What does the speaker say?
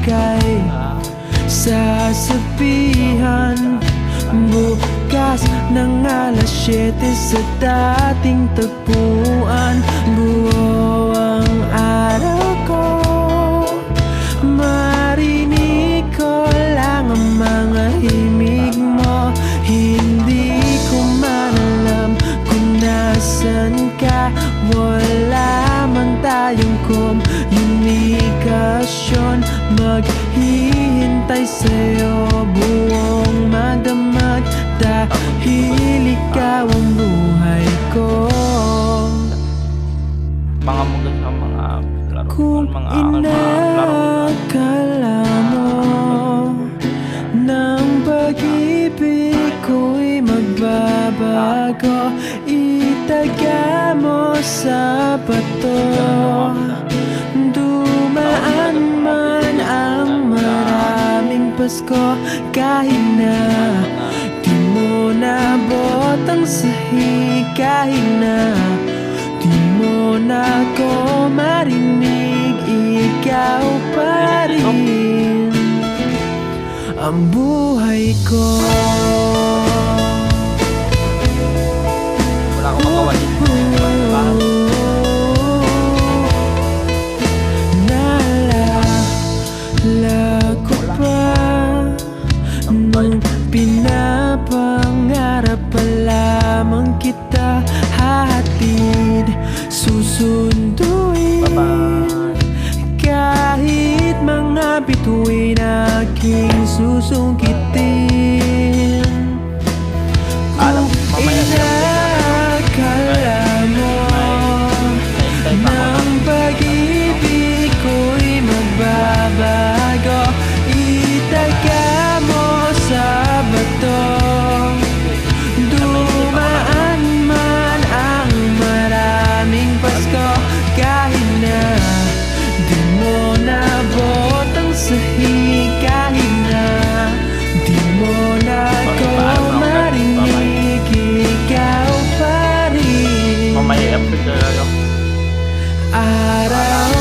kay sasabihan. Bukas ng alas 7 sa dating tagpuan. Buo ang araw ko, marinig ko lang ang mga himig mo. Hindi ko man alam kung nasan ka. Wala man tayong komunikasyon. Maghihintay sa'yo buong magdamag, dahil ikaw ang buhay ko. Mga mugat sa mga laro. Kung inakala mo ng pag-ibig ko'y magbabago, itaga mo sa bato. Dumaan man ang maraming Pasko, kahit na di mo nabot ang sahig, kahit na di mo na ko marinig, ikaw pa rin ang buhay ko. Wala akong magawa dito. Naalala ko pa nung pinapangarap pa lamang kita hatid, susunduin. Kahit mga bituin aking susungkitin. Kung inakala mo ng pag-ibig ko'y magbabago, itaga mo sa bato. Dumaan man ang maraming Pasko, kahit na di mo nabot ang sahig, kahit na di mo na ko marinig, ikaw pa rin Mamaya i-upload na lang. araw-araw.